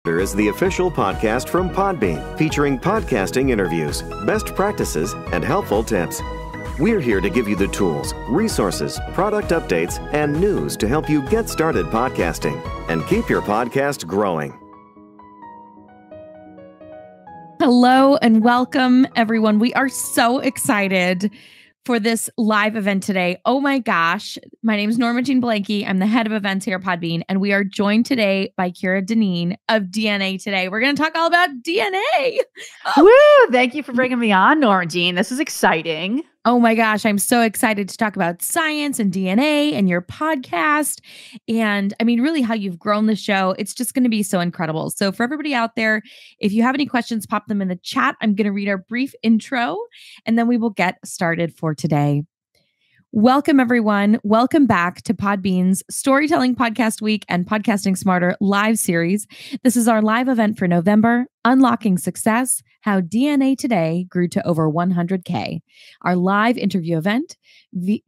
There is the official podcast from Podbean, featuring podcasting interviews, best practices, and helpful tips. We're here to give you the tools, resources, product updates, and news to help you get started podcasting and keep your podcast growing. Hello and welcome, everyone. We are so excited for this live event today. Oh my gosh. My name is Norma Jean Blanky. I'm the head of events here at Podbean, and we are joined today by Kira Dineen of DNA Today. We're going to talk all about DNA. Woo! Thank you for bringing me on, Norma Jean. This is exciting. Oh my gosh, I'm so excited to talk about science and DNA and your podcast. And I mean, really how you've grown the show. It's just going to be so incredible. So for everybody out there, if you have any questions, pop them in the chat. I'm going to read our brief intro and then we will get started for today. Welcome, everyone. Welcome back to Podbean's Storytelling Podcast Week and Podcasting Smarter live series. This is our live event for November, Unlocking Success, How DNA Today Grew to Over 100K. Our live interview event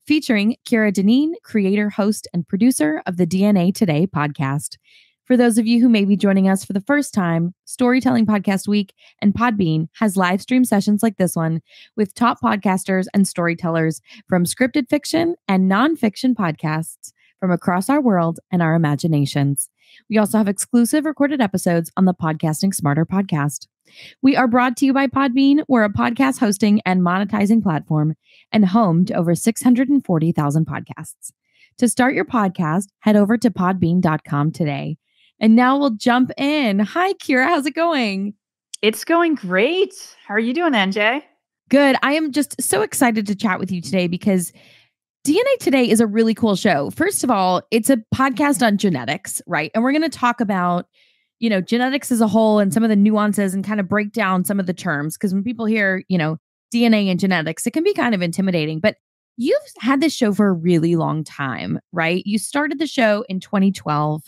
featuring Kira Dineen, creator, host, and producer of the DNA Today podcast. For those of you who may be joining us for the first time, Storytelling Podcast Week and Podbean has live stream sessions like this one with top podcasters and storytellers from scripted fiction and nonfiction podcasts from across our world and our imaginations. We also have exclusive recorded episodes on the Podcasting Smarter podcast. We are brought to you by Podbean. We're a podcast hosting and monetizing platform and home to over 640,000 podcasts. To start your podcast, head over to podbean.com today. And now we'll jump in. Hi, Kira. How's it going? It's going great. How are you doing, NJ? Good. I am just so excited to chat with you today because DNA Today is a really cool show. First of all, it's a podcast on genetics, right? And we're going to talk about, genetics as a whole and some of the nuances and kind of break down some of the terms. Because when people hear, DNA and genetics, it can be kind of intimidating. But you've had this show for a really long time, right? You started the show in 2012.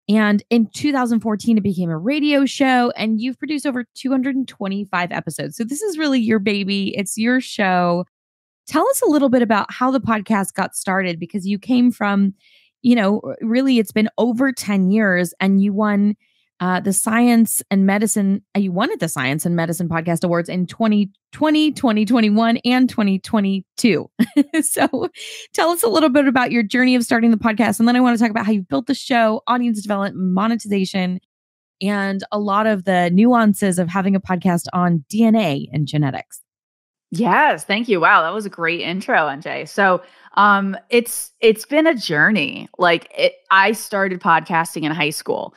And in 2014, it became a radio show, and you've produced over 225 episodes. So this is really your baby. It's your show. Tell us a little bit about how the podcast got started, because you came from, really it's been over 10 years and you won the Science and Medicine. You won at the Science and Medicine Podcast Awards in 2020, 2021, and 2022. So tell us a little bit about your journey of starting the podcast. And then I want to talk about how you built the show, audience development, monetization, and a lot of the nuances of having a podcast on DNA and genetics. Yes, thank you. Wow, that was a great intro, NJ. So it's been a journey. I started podcasting in high school.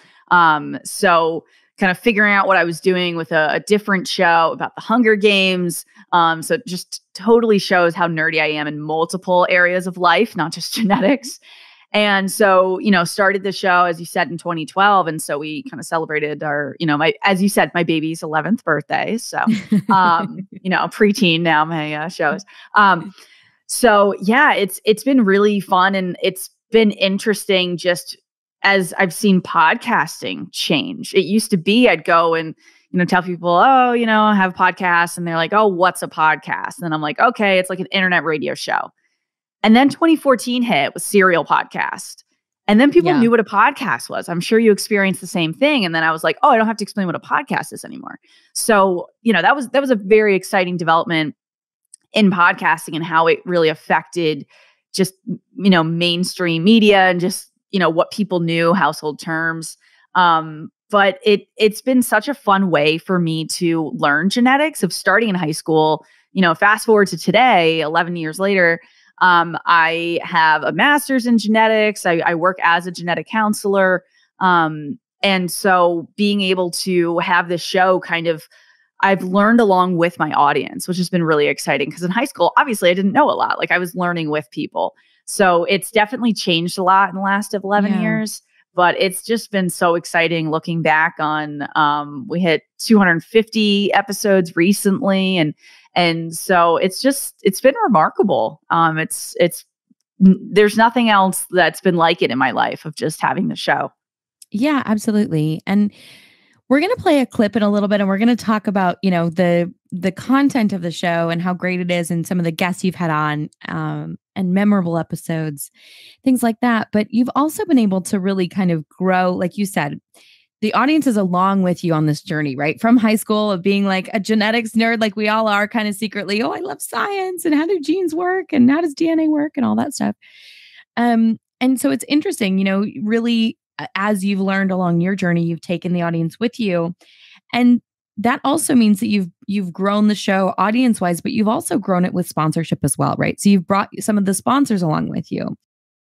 So kind of figuring out what I was doing with a different show about the Hunger Games. So it just totally shows how nerdy I am in multiple areas of life, not just genetics. And so, started the show, as you said, in 2012. And so we kind of celebrated our, as you said, my baby's 11th birthday. So, preteen now, my shows. So yeah, it's been really fun, and it's been interesting just as I've seen podcasting change. It used to be I'd go and, tell people, I have podcasts. And they're like, oh, what's a podcast? And I'm like, okay, it's like an internet radio show. And then 2014 hit with Serial Podcast. And then people knew what a podcast was. I'm sure you experienced the same thing. And then I was like, oh, I don't have to explain what a podcast is anymore. So, that was a very exciting development in podcasting and how it really affected just, mainstream media and just, what people knew, household terms. But it's been such a fun way for me to learn genetics of starting in high school. Fast forward to today, 11 years later, I have a master's in genetics. I work as a genetic counselor. And so being able to have this show I've learned along with my audience, which has been really exciting, because in high school, obviously I didn't know a lot. I was learning with people. So it's definitely changed a lot in the last 11 years, but it's just been so exciting looking back on, we hit 250 episodes recently. And so it's been remarkable. There's nothing else that's been like it in my life of just having the show. Yeah, absolutely. And we're going to play a clip in a little bit, and we're going to talk about, the content of the show and how great it is and some of the guests you've had on, and memorable episodes, things like that. But you've also been able to really kind of grow, like you said, the audience is along with you on this journey, right? From high school of being like a genetics nerd, like we all are kind of secretly, oh, I love science and how do genes work and how does DNA work and all that stuff. And so it's interesting, really as you've learned along your journey, you've taken the audience with you. And that also means that you've grown the show audience wise, but you've also grown it with sponsorship as well, right? So you've brought some of the sponsors along with you.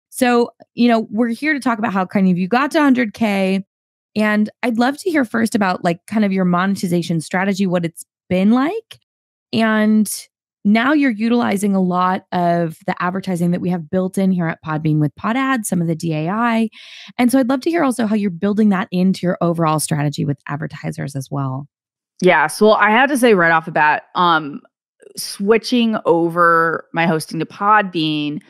So, we're here to talk about how kind of you got to 100K. And I'd love to hear first about like kind of your monetization strategy, what it's been like. And now you're utilizing a lot of the advertising that we have built in here at Podbean with Pod Ads, some of the DAI. And so I'd love to hear also how you're building that into your overall strategy with advertisers as well. Yeah. So I had to say right off the bat, switching over my hosting to Podbean,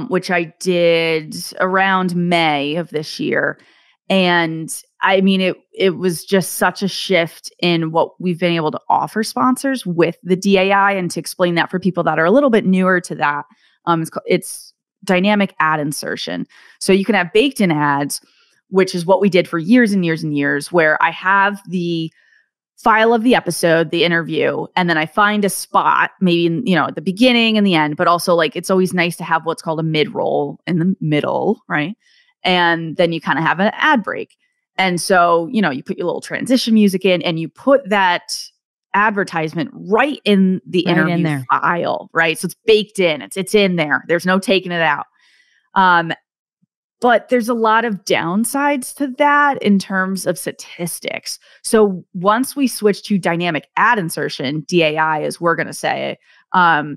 which I did around May of this year. And I mean, it was just such a shift in what we've been able to offer sponsors with the DAI. And to explain that for people that are a little bit newer to that, it's dynamic ad insertion. So you can have baked in ads, which is what we did for years and years and years, where I have the file of the episode, the interview, and then I find a spot, maybe in, at the beginning and the end, but also like it's always nice to have what's called a mid-roll in the middle, right? And then you kind of have an ad break. And so, you put your little transition music in and you put that advertisement right in the interview file, right? So it's baked in, it's in there. There's no taking it out. But there's a lot of downsides to that in terms of statistics. So once we switch to dynamic ad insertion, DAI as we're going to say, I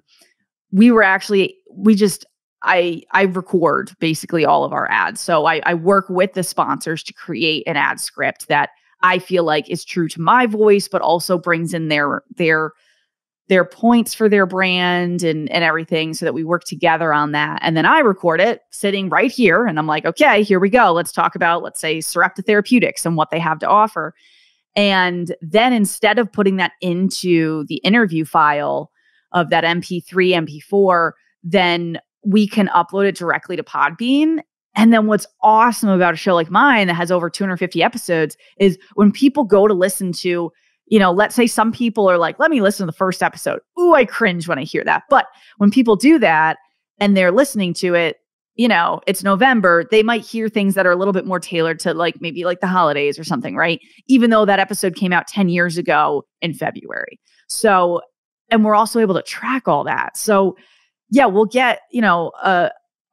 record basically all of our ads. So I work with the sponsors to create an ad script that I feel like is true to my voice, but also brings in their points for their brand and everything so that we work together on that. And then I record it sitting right here. And I'm like, okay, here we go. Let's talk about, let's say, Sarepta Therapeutics and what they have to offer. And then instead of putting that into the interview file of that MP3, MP4, then we can upload it directly to Podbean. And then what's awesome about a show like mine that has over 250 episodes is when people go to listen to, let's say some people are like, let me listen to the first episode. Ooh, I cringe when I hear that. But when people do that and they're listening to it, it's November, they might hear things that are a little bit more tailored to like maybe like the holidays or something, right? Even though that episode came out 10 years ago in February. So, and we're also able to track all that. So yeah, we'll get,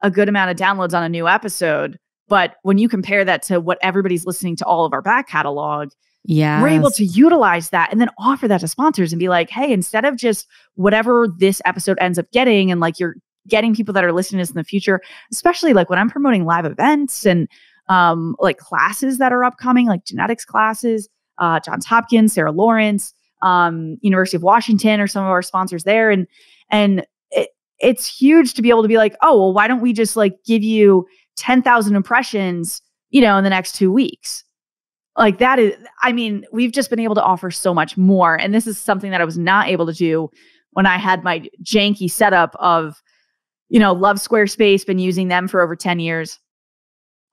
a good amount of downloads on a new episode. But when you compare that to what everybody's listening to all of our back catalog, we're able to utilize that and then offer that to sponsors and be like, hey, instead of just whatever this episode ends up getting, and like you're getting people that are listening to this in the future, especially like when I'm promoting live events and like classes that are upcoming, like genetics classes, Johns Hopkins, Sarah Lawrence, University of Washington are some of our sponsors there. And it's huge to be able to be like, oh, well, why don't we just like give you 10,000 impressions, in the next 2 weeks? Like that is, we've just been able to offer so much more. And this is something that I was not able to do when I had my janky setup of, love Squarespace, been using them for over 10 years.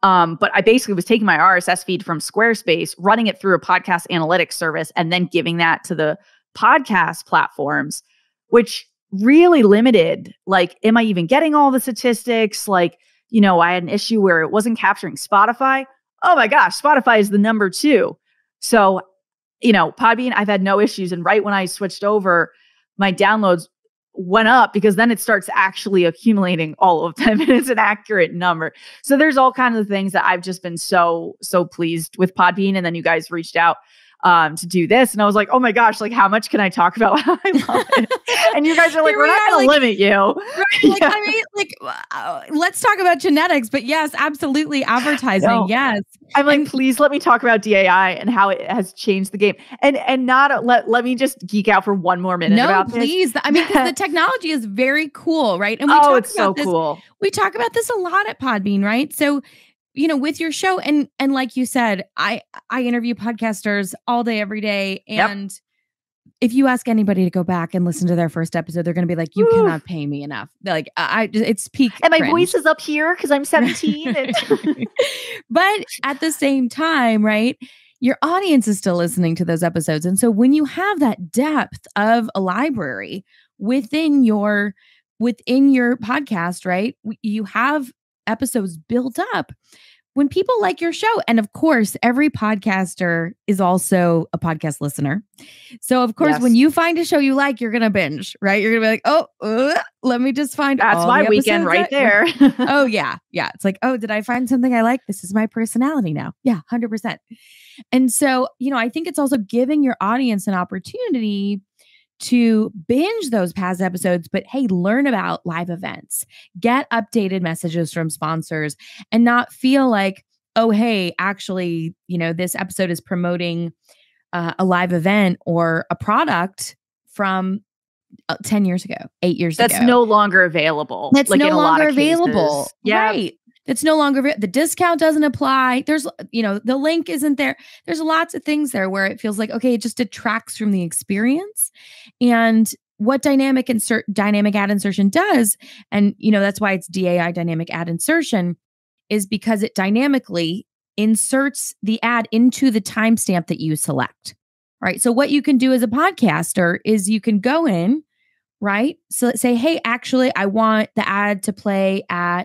But I basically was taking my RSS feed from Squarespace, running it through a podcast analytics service, and then giving that to the podcast platforms, which really limited, like, am I even getting all the statistics? Like, I had an issue where it wasn't capturing Spotify. Oh my gosh, Spotify is the number 2. So, Podbean, I've had no issues. And right when I switched over, my downloads went up because then it starts actually accumulating all of them and it's an accurate number. So there's all kinds of things that I've just been so pleased with Podbean. And then you guys reached out to do this. And I was like, oh my gosh, like how much can I talk about how I love it? And you guys are like, we're not going to limit you. Right? Like, let's talk about genetics, but yes, absolutely. Advertising. No. Yes. I'm like, please let me talk about DAI and how it has changed the game. And not let me just geek out for one more minute about this. No, please. Because the technology is very cool, right? And it's so cool. We talk about this a lot at Podbean, right? So with your show and like you said, I interview podcasters all day, every day. And if you ask anybody to go back and listen to their first episode, they're going to be like, you cannot pay me enough. They're like, it's peak. And my voice is up here because I'm 17. But at the same time, right, your audience is still listening to those episodes. And so when you have that depth of a library within your podcast, right? You have episodes built up. When people like your show, and of course, every podcaster is also a podcast listener. So of course, when you find a show you like, you're going to binge, right? You're going to be like, let me just find That's my weekend right there. Oh, yeah. Yeah. It's like, oh, did I find something I like? This is my personality now. Yeah, 100%. And so, I think it's also giving your audience an opportunity to binge those past episodes, but hey, learn about live events, get updated messages from sponsors, and not feel like, oh, hey, actually, this episode is promoting a live event or a product from 10 years ago, 8 years ago. That's no longer available. That's no longer available. Yeah. Right. It's no longer, the discount doesn't apply. There's, the link isn't there. There's lots of things there where it feels like, okay, it just detracts from the experience. And what dynamic ad insertion does, and, that's why it's DAI, dynamic ad insertion, is because it dynamically inserts the ad into the timestamp that you select. Right. So what you can do as a podcaster is you can go in, right? So let's say, hey, actually, I want the ad to play at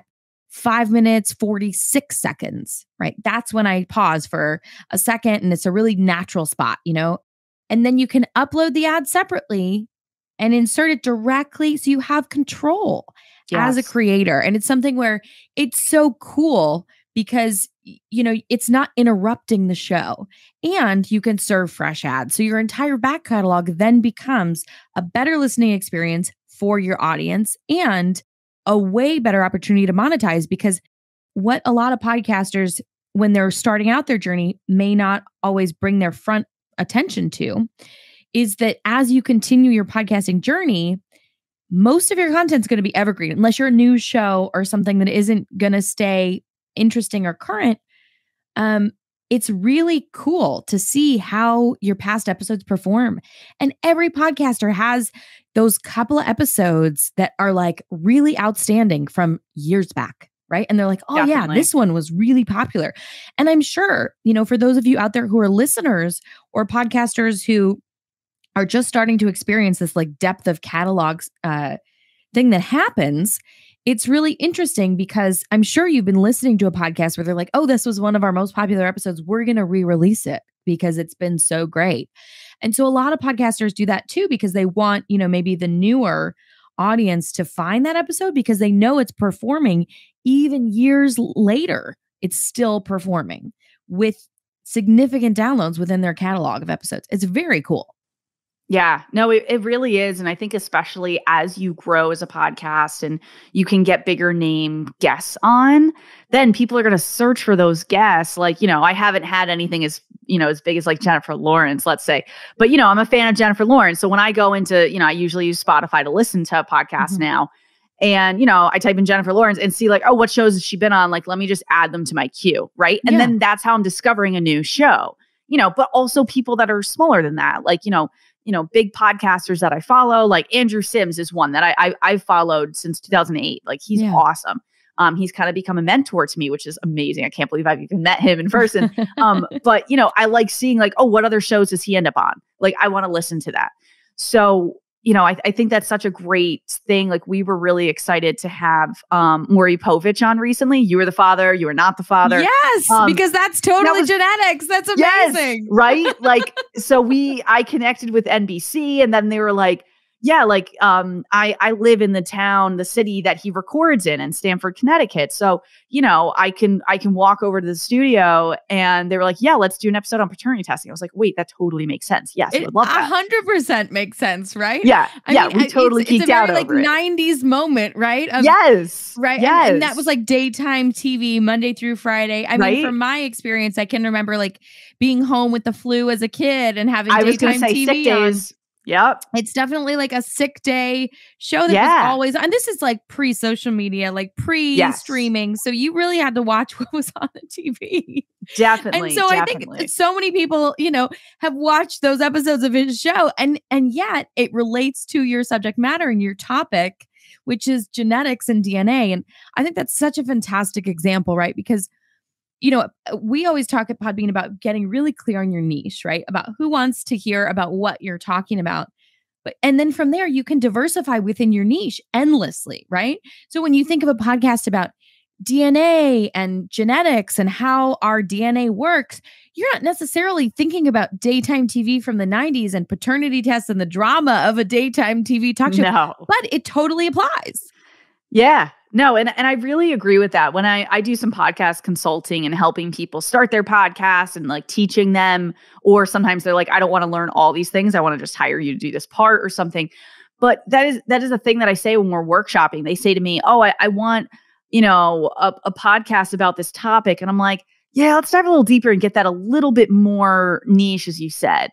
5 minutes, 46 seconds, right? That's when I pause for a second, and it's a really natural spot, and then you can upload the ad separately and insert it directly. So you have control as a creator. And it's something where it's so cool because, it's not interrupting the show, and you can serve fresh ads. So your entire back catalog then becomes a better listening experience for your audience and a way better opportunity to monetize, because what a lot of podcasters, when they're starting out their journey, may not always bring their front attention to is that as you continue your podcasting journey, most of your content is going to be evergreen, unless you're a news show or something that isn't going to stay interesting or current. It's really cool to see how your past episodes perform. And every podcaster has those couple of episodes that are like really outstanding from years back, right? And they're like, oh yeah, this one was really popular. And I'm sure, for those of you out there who are listeners or podcasters who are just starting to experience this like depth of catalogs thing that happens, it's really interesting because I'm sure you've been listening to a podcast where they're like, oh, this was one of our most popular episodes. We're going to re-release it because it's been so great. And so a lot of podcasters do that too, because they want, maybe the newer audience to find that episode because they know it's performing even years later. It's still performing with significant downloads within their catalog of episodes. It's very cool. Yeah, no, it really is. And I think especially as you grow as a podcast and you can get bigger name guests on, then people are going to search for those guests. Like, I haven't had anything as big as like Jennifer Lawrence, let's say. But, I'm a fan of Jennifer Lawrence. So when I go into, I usually use Spotify to listen to podcasts now. And, I type in Jennifer Lawrence and see like, oh, what shows has she been on? Like, let me just add them to my queue. Right. And then that's how I'm discovering a new show, but also people that are smaller than that. Like, big podcasters that I follow, like Andrew Sims is one that I've followed since 2008. Like he's awesome. He's kind of become a mentor to me, which is amazing. I can't believe I've even met him in person. But I like seeing like, oh, what other shows does he end up on? Like, I want to listen to that. So, I think that's such a great thing. Like we were really excited to have Maury Povich on recently. You were the father, you were not the father. Yes, because that's totally genetics. That's amazing. Yes, right? Like, so I connected with NBC and then they were like, yeah, like I live in the city that he records in Stamford, Connecticut. So, I can walk over to the studio, and they were like, yeah, let's do an episode on paternity testing. I was like, wait, that totally makes sense. Yes, I would love that. 100% makes sense, right? Yeah. We totally geeked out over it. It's a very like 90s moment, right? Yes. Right. Yes. And that was like daytime TV, Monday through Friday. I mean, from my experience, I can remember like being home with the flu as a kid and having daytime TV sick days. Yep. It's definitely like a sick day show that was always, and this is like pre-social media, like pre-streaming. So you really had to watch what was on the TV. Definitely. And so I think so many people, have watched those episodes of his show, and yet it relates to your subject matter and your topic, which is genetics and DNA. And I think that's such a fantastic example, right? Because we always talk at Podbean about getting really clear on your niche, right? About who wants to hear about what you're talking about. And then from there, you can diversify within your niche endlessly, right? So when you think of a podcast about DNA and genetics and how our DNA works, you're not necessarily thinking about daytime TV from the 90s and paternity tests and the drama of a daytime TV talk show. No. But it totally applies. Yeah. No, and I really agree with that. When I do some podcast consulting and helping people start their podcast and like teaching them, or sometimes they're like, I don't want to learn all these things. I want to just hire you to do this part or something. But that is a thing that I say when we're workshopping. They say to me, oh, I want, a podcast about this topic. And I'm like, yeah, let's dive a little deeper and get that a little bit more niche, as you said,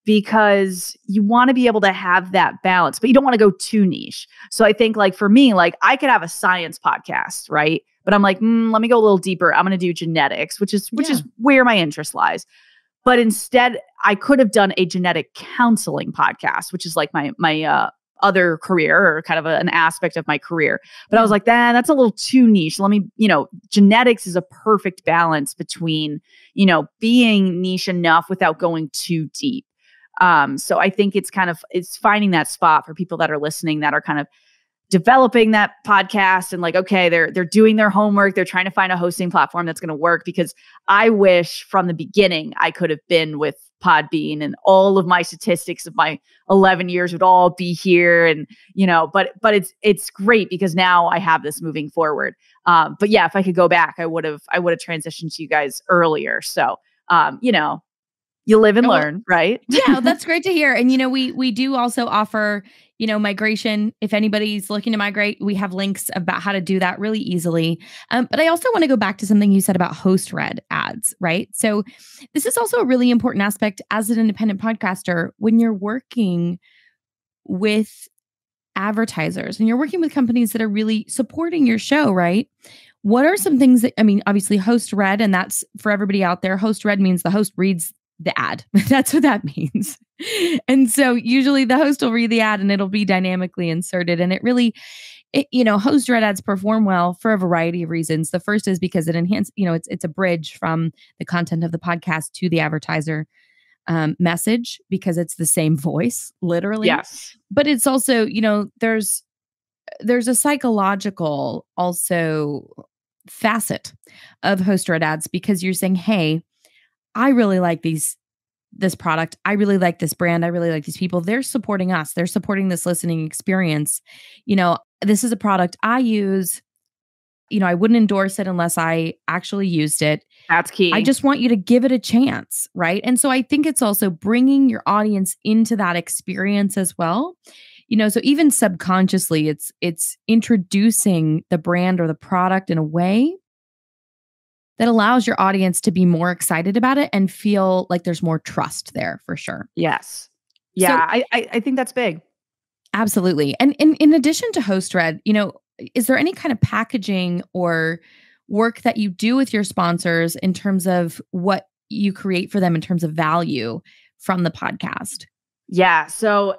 because you want to be able to have that balance, but you don't want to go too niche. So I think like for me, like I could have a science podcast, right? But I'm like, let me go a little deeper. I'm going to do genetics, which is where my interest lies. But instead, I could have done a genetic counseling podcast, which is like my other career, or kind of an aspect of my career. But I was like, that's a little too niche. Let me, genetics is a perfect balance between, being niche enough without going too deep. So I think it's finding that spot for people that are listening, that are kind of developing that podcast and like, okay, they're doing their homework. They're trying to find a hosting platform that's going to work, because I wish from the beginning I could have been with Podbean and all of my statistics of my 11 years would all be here. And, but it's great because now I have this moving forward. But yeah, if I could go back, I would have transitioned to you guys earlier. So, you live and learn, right? Yeah, that's great to hear. And, we do also offer, migration. If anybody's looking to migrate, we have links about how to do that really easily. But I also want to go back to something you said about host-read ads, right? So this is also a really important aspect as an independent podcaster when you're working with advertisers and you're working with companies that are really supporting your show, right? What are some things that, obviously host-read, and that's for everybody out there. Host-read means the host reads the ad. That's what that means. And so usually the host will read the ad and it'll be dynamically inserted. And it really, host read ads perform well for a variety of reasons. The first is because it enhances, it's a bridge from the content of the podcast to the advertiser message, because it's the same voice, literally. Yes. But it's also, there's a psychological also facet of host read ads, because you're saying, hey, I really like this product. I really like this brand. I really like these people. They're supporting us. They're supporting this listening experience. This is a product I use. I wouldn't endorse it unless I actually used it. That's key. I just want you to give it a chance, right? And so I think it's also bringing your audience into that experience as well. So even subconsciously, it's introducing the brand or the product in a way that allows your audience to be more excited about it and feel like there's more trust there, for sure. Yes. Yeah, so, I think that's big. Absolutely. And in addition to host-read, is there any kind of packaging or work that you do with your sponsors in terms of what you create for them in terms of value from the podcast? Yeah. So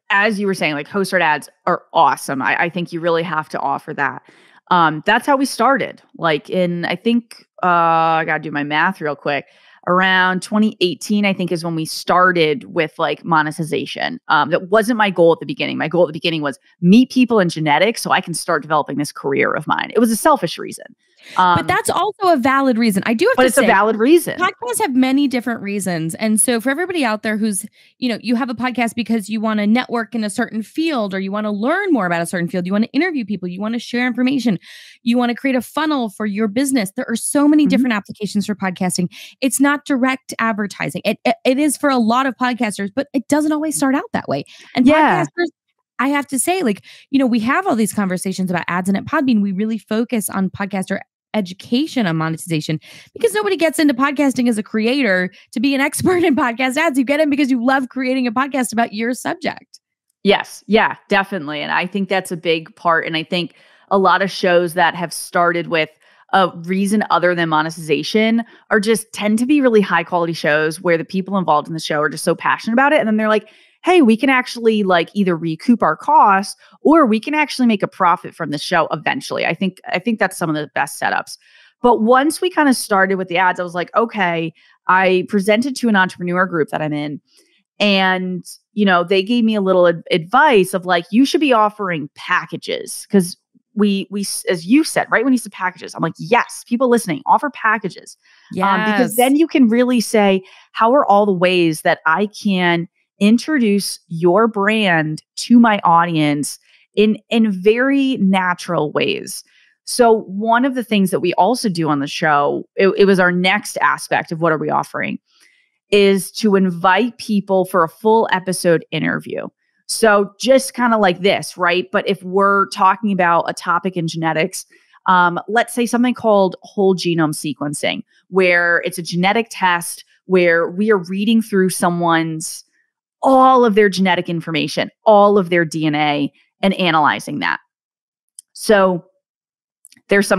as you were saying, like host-read ads are awesome. I think you really have to offer that. That's how we started. Like I think, I gotta do my math real quick. Around 2018, I think, is when we started with like monetization. That wasn't my goal at the beginning. My goal at the beginning was meet people in genetics so I can start developing this career of mine. It was a selfish reason. But that's also a valid reason. I do have to say, but it's a valid reason. Podcasts have many different reasons. And so for everybody out there who's, you have a podcast because you want to network in a certain field, or you want to learn more about a certain field, you want to interview people, you want to share information, you want to create a funnel for your business. There are so many different applications for podcasting. It's not direct advertising. It is for a lot of podcasters, but it doesn't always start out that way. And podcasters, I have to say, we have all these conversations about ads, and at Podbean, we really focus on podcaster education on monetization, because nobody gets into podcasting as a creator to be an expert in podcast ads. You get in because you love creating a podcast about your subject. Yes. Yeah, definitely. And I think that's a big part. And I think a lot of shows that have started with a reason other than monetization are just tend to be really high quality shows where the people involved in the show are just so passionate about it. And then they're like, hey, we can actually like either recoup our costs, or we can actually make a profit from the show eventually. I think that's some of the best setups. But once we kind of started with the ads, I was like, okay, I presented to an entrepreneur group that I'm in, and, they gave me a little advice of like, you should be offering packages, because we, as you said, right, when you said packages, I'm like, yes, people listening, offer packages. Because then you can really say, how are all the ways that I can introduce your brand to my audience in very natural ways. So one of the things that we also do on the show, it was our next aspect of what are we offering, is to invite people for a full episode interview. So just kind of like this, right? But if we're talking about a topic in genetics, let's say something called whole genome sequencing, where it's a genetic test where we are reading through all of their genetic information, all of their DNA, and analyzing that. So there's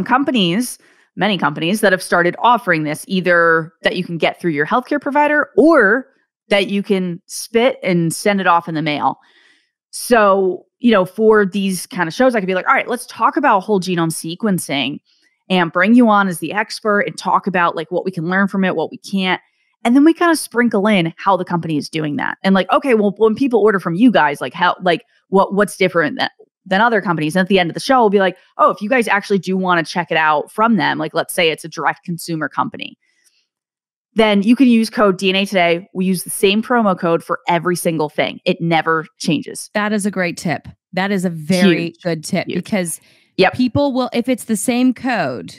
many companies that have started offering this, either that you can get through your healthcare provider or that you can spit and send it off in the mail. So, for these kind of shows, I could be like, all right, let's talk about whole genome sequencing and bring you on as the expert and talk about like what we can learn from it, what we can't. And then we kind of sprinkle in how the company is doing that. And like, okay, well, when people order from you guys, like what's different than other companies? And at the end of the show, we'll be like, oh, if you guys actually do want to check it out from them, like let's say it's a direct consumer company, then you can use code DNA Today. We use the same promo code for every single thing. It never changes. That is a great tip. That is a very good tip because people will, if it's the same code,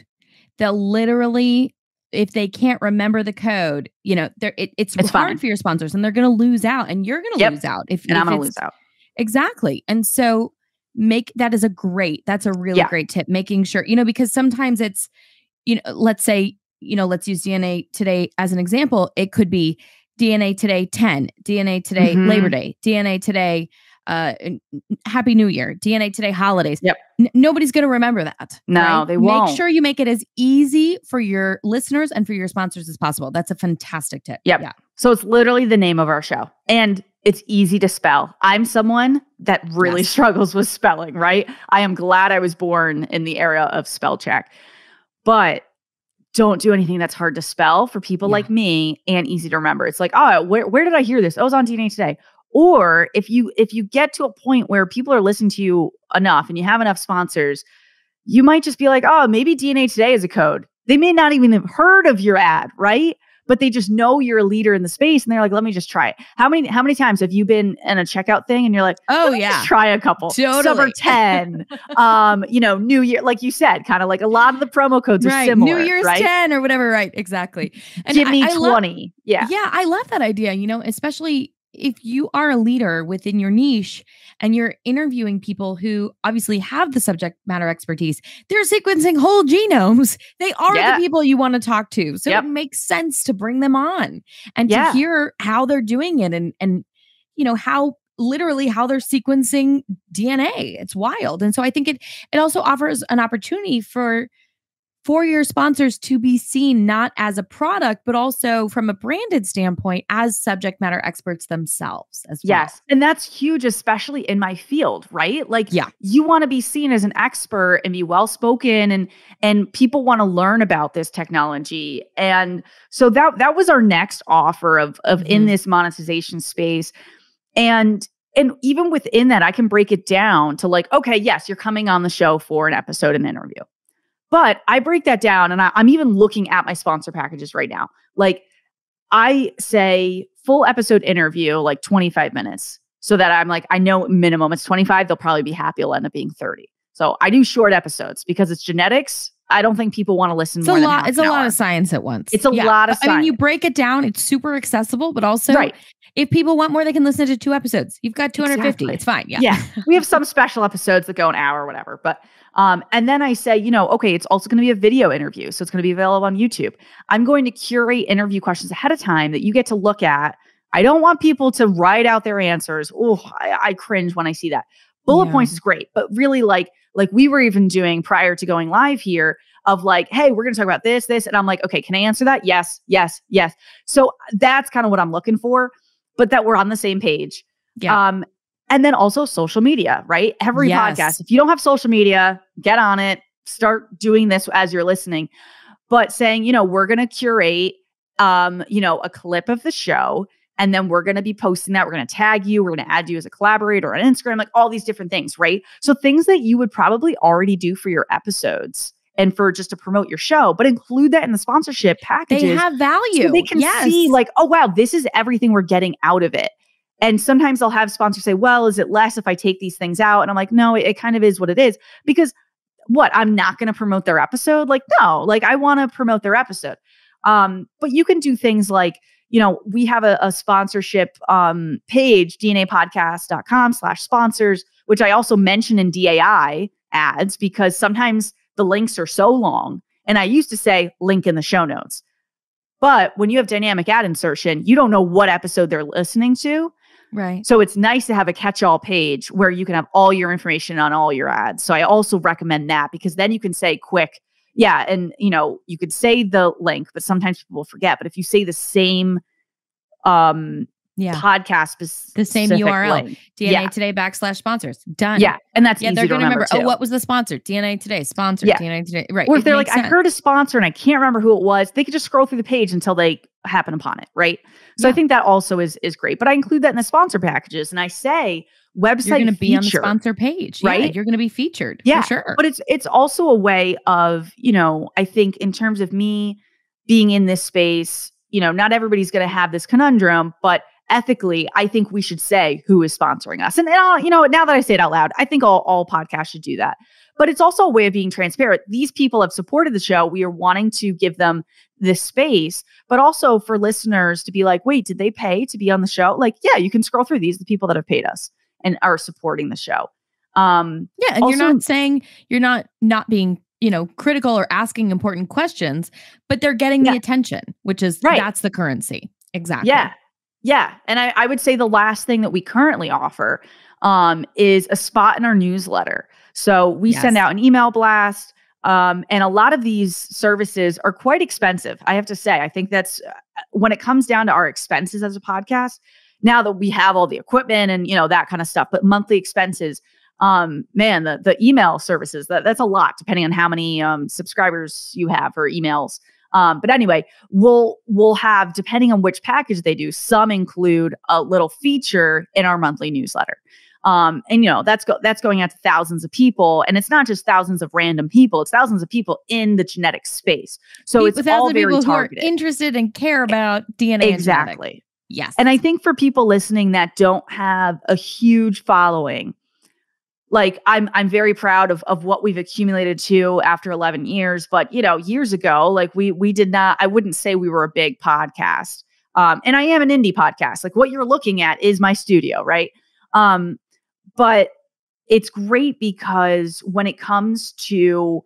they'll literally, if they can't remember the code, it's hard fine for your sponsors and they're going to lose out and you're going to lose out. And I'm going to lose out. Exactly. And so that's a really great tip, making sure, because sometimes it's, let's say, let's use DNA Today as an example. It could be DNA Today 10, DNA Today Labor Day, DNA Today Happy New Year, DNA Today holidays. Yep. Nobody's going to remember that. No, right? They won't. Make sure you make it as easy for your listeners and for your sponsors as possible. That's a fantastic tip. Yep. Yeah. So it's literally the name of our show. And it's easy to spell. I'm someone that really struggles with spelling, right? I am glad I was born in the era of spell check. But don't do anything that's hard to spell for people like me and easy to remember. It's like, oh, where did I hear this? Oh, it was on DNA Today. Or if you get to a point where people are listening to you enough and you have enough sponsors, you might just be like, oh, maybe DNA Today is a code. They may not even have heard of your ad, right? But they just know you're a leader in the space and they're like, let me just try it. How many times have you been in a checkout thing and you're like, oh yeah, just try a couple. Totally. Summer 10, New Year, like you said, kind of like a lot of the promo codes are similar. New Year's 10 or whatever, right? Exactly. And give me 20. Yeah, I love that idea, especially if you are a leader within your niche and you're interviewing people who obviously have the subject matter expertise, they're sequencing whole genomes. They are the people you want to talk to. So it makes sense to bring them on and to hear how they're doing it and how they're sequencing DNA. It's wild. And so I think it also offers an opportunity for your sponsors to be seen not as a product, but also from a branded standpoint as subject matter experts themselves as well. Yes. And that's huge, especially in my field, right? Like you want to be seen as an expert and be well-spoken and people want to learn about this technology. And so that was our next offer of in this monetization space. And even within that, I can break it down to like, okay, yes, you're coming on the show for an episode and interview. But I break that down and I'm even looking at my sponsor packages right now. Like I say full episode interview, like 25 minutes so that I'm like, I know minimum it's 25. They'll probably be happy. It'll end up being 30. So I do short episodes because it's genetics. I don't think people want to listen more than half an hour. It's a lot of science at once. It's a lot of science. I mean, you break it down. It's super accessible, but also if people want more, they can listen to 2 episodes. You've got 250. Exactly. It's fine. Yeah. We have some special episodes that go an hour or whatever, but and then I say, okay, it's also going to be a video interview. So it's going to be available on YouTube. I'm going to curate interview questions ahead of time that you get to look at. I don't want people to write out their answers. Oh, I cringe when I see that. Bullet points is great, but really like we were even doing prior to going live here of like, hey, we're going to talk about this. And I'm like, okay, can I answer that? Yes, yes, yes. So that's kind of what I'm looking for, but that we're on the same page. Yeah. And then also social media, right? Every podcast. If you don't have social media, get on it. Start doing this as you're listening. but saying, we're going to curate, a clip of the show, and then we're going to be posting that. We're going to tag you. We're going to add you as a collaborator on Instagram, like all these different things, right? So things that you would probably already do for your episodes and for just to promote your show, but include that in the sponsorship packages. They have value. So they can see like, oh, wow, this is everything we're getting out of it. And sometimes I'll have sponsors say, well, is it less if I take these things out? And I'm like, no, it kind of is what it is. Because what, I'm not going to promote their episode? Like, no, like I want to promote their episode. But you can do things like, we have a sponsorship page, dnapodcast.com/sponsors, which I also mention in DAI ads because sometimes the links are so long. And I used to say link in the show notes. But when you have dynamic ad insertion, you don't know what episode they're listening to. Right. So it's nice to have a catch-all page where you can have all your information on all your ads. So I also recommend that because then you can say quick, yeah. And, you could say the link, but sometimes people will forget. But if you say the same podcast, the same URL, link, DNA Today /sponsors. Done. Yeah. And that's easy they're to remember too. Oh, what was the sponsor? DNA Today sponsor. Yeah. DNA Today. Right. Or if they're like, I heard a sponsor and I can't remember who it was, they could just scroll through the page until they happen upon it. Right. So I think that also is great. But I include that in the sponsor packages. And I say website you're going to be on the feature, sponsor page. Right. Yeah, you're going to be featured. Yeah. For sure. But it's also a way of, I think in terms of me being in this space, not everybody's going to have this conundrum, but ethically, I think we should say who is sponsoring us. And now that I say it out loud, I think all podcasts should do that. But it's also a way of being transparent. These people have supported the show. We are wanting to give them this space, but also for listeners to be like, wait, did they pay to be on the show? Like, yeah, you can scroll through these, the people that have paid us and are supporting the show. And also, you're not saying you're not being, critical or asking important questions, but they're getting the attention, which is that's the currency. Exactly. Yeah. Yeah. And I would say the last thing that we currently offer is a spot in our newsletter. So we send out an email blast. And a lot of these services are quite expensive. I have to say, I think that's when it comes down to our expenses as a podcast, now that we have all the equipment and, that kind of stuff, but monthly expenses, the email services, that's a lot depending on how many subscribers you have for emails. But anyway, we'll have, depending on which package they do, some include a little feature in our monthly newsletter. And that's going out to thousands of people, and it's not just thousands of random people; it's thousands of people in the genetic space. So it's all very targeted, who are interested and care about DNA. Exactly. Yes. And I think for people listening that don't have a huge following, like I'm very proud of what we've accumulated to after 11 years. But years ago, like we did not. I wouldn't say we were a big podcast. And I am an indie podcast. Like what you're looking at is my studio, right? But it's great because when it comes to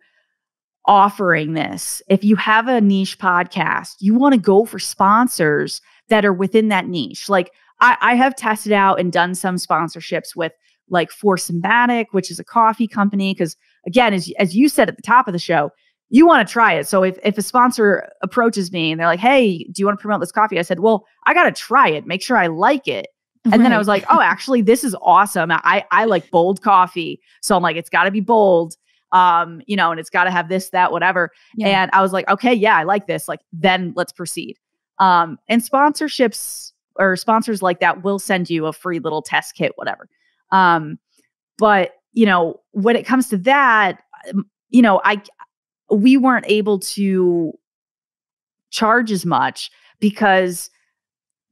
offering this, if you have a niche podcast, you want to go for sponsors that are within that niche. Like I have tested out and done some sponsorships with like For Symbiotic, which is a coffee company. Because again, as you said at the top of the show, you want to try it. So if a sponsor approaches me and they're like, hey, do you want to promote this coffee? I said, well, I got to try it, make sure I like it. And then I was like, oh, actually, this is awesome. I like bold coffee. So I'm like, it's got to be bold, and it's got to have this, that, whatever. Yeah. And I was like, okay, yeah, I like this. Like, then let's proceed. And sponsorships or sponsors like that will send you a free little test kit, whatever. But, when it comes to that, we weren't able to charge as much because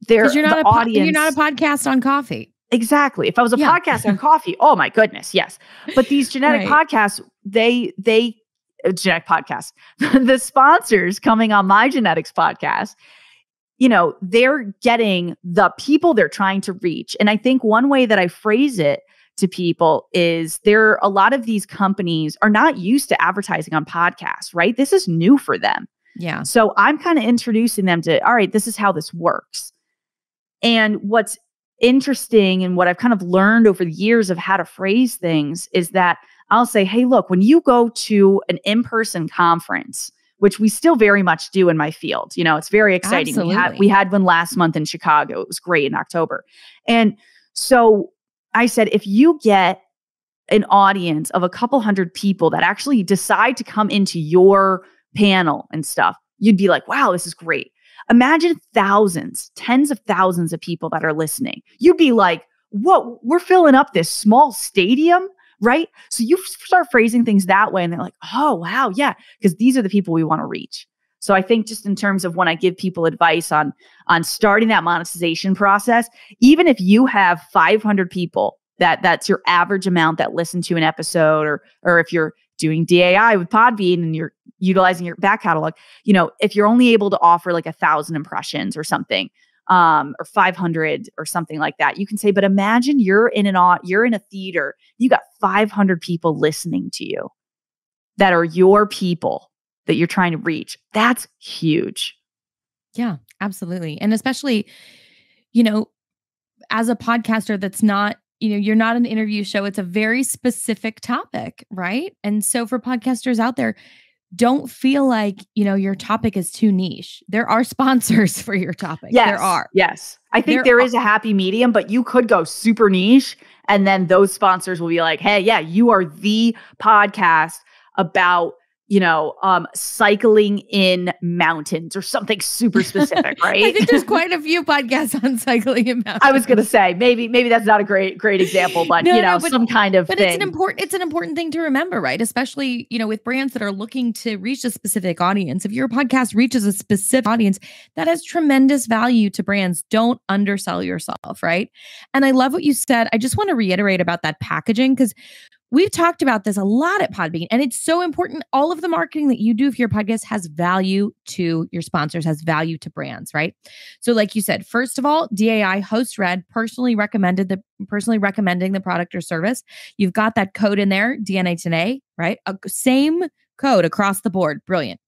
you're not a podcast on coffee. Exactly. If I was a podcast on coffee, oh my goodness, yes. But these genetic podcasts, genetic podcasts, the sponsors coming on my genetics podcast, they're getting the people they're trying to reach. And I think one way that I phrase it to people is a lot of these companies are not used to advertising on podcasts, right? This is new for them. Yeah. So I'm kind of introducing them to, all right, this is how this works. And what's interesting and what I've kind of learned over the years of how to phrase things is that I'll say, hey, look, when you go to an in-person conference, which we still very much do in my field, it's very exciting. Absolutely. We had one last month in Chicago. It was great in October. And so I said, if you get an audience of a couple hundred people that actually decide to come into your panel and stuff, you'd be like, wow, this is great. Imagine thousands, tens of thousands of people that are listening. You'd be like, whoa, we're filling up this small stadium, right? So you start phrasing things that way and they're like, oh, wow, yeah, because these are the people we want to reach. So I think just in terms of when I give people advice on starting that monetization process, even if you have 500 people, that's your average amount that listen to an episode, or if you're doing DAI with Podbean and you're utilizing your back catalog, if you're only able to offer like 1,000 impressions or something, or 500 or something like that, you can say, but imagine you're in a theater, you got 500 people listening to you that are your people that you're trying to reach. That's huge. Yeah, absolutely. And especially, as a podcaster that's not, you're not an interview show. It's a very specific topic, right? And so for podcasters out there, don't feel like, your topic is too niche. There are sponsors for your topic. Yes, there are. Yes. I think there is a happy medium, but you could go super niche and then those sponsors will be like, hey, yeah, you are the podcast about cycling in mountains or something super specific, right? I think there's quite a few podcasts on cycling in mountains. I was going to say, maybe that's not a great example, but some kind of thing. But it's an important thing to remember, right? Especially, with brands that are looking to reach a specific audience. If your podcast reaches a specific audience, that has tremendous value to brands. Don't undersell yourself, right? And I love what you said. I just want to reiterate about that packaging, because we've talked about this a lot at Podbean, and it's so important. All of the marketing that you do for your podcast has value to your sponsors, has value to brands, right? So like you said, first of all, DAI Host Red personally recommending the product or service. You've got that code in there, DNA Today, right? Same code across the board. Brilliant.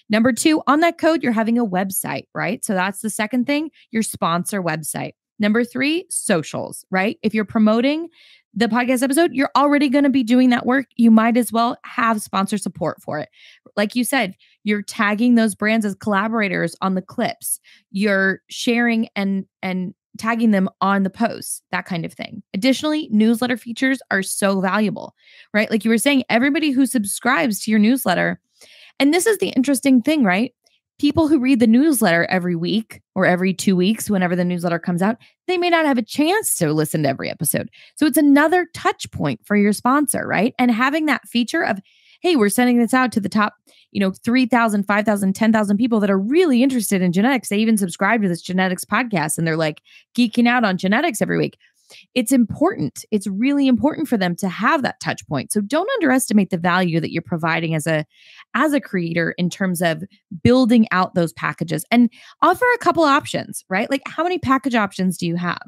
Number 2, on that code, you're having a website, right? So that's the second thing, your sponsor website. Number 3, socials, right? If you're promoting the podcast episode, you're already going to be doing that work. You might as well have sponsor support for it. Like you said, you're tagging those brands as collaborators on the clips. You're sharing and tagging them on the posts, that kind of thing. Additionally, newsletter features are so valuable, right? Like you were saying, everybody who subscribes to your newsletter, and this is the interesting thing, right? People who read the newsletter every week or every 2 weeks, whenever the newsletter comes out, they may not have a chance to listen to every episode. So it's another touch point for your sponsor, right? And having that feature of, hey, we're sending this out to the top, 3,000, 5,000, 10,000 people that are really interested in genetics. They even subscribe to this genetics podcast and they're like geeking out on genetics every week. It's important. It's really important for them to have that touch point. So don't underestimate the value that you're providing as a creator in terms of building out those packages, and offer a couple options, right? Like, how many package options do you have?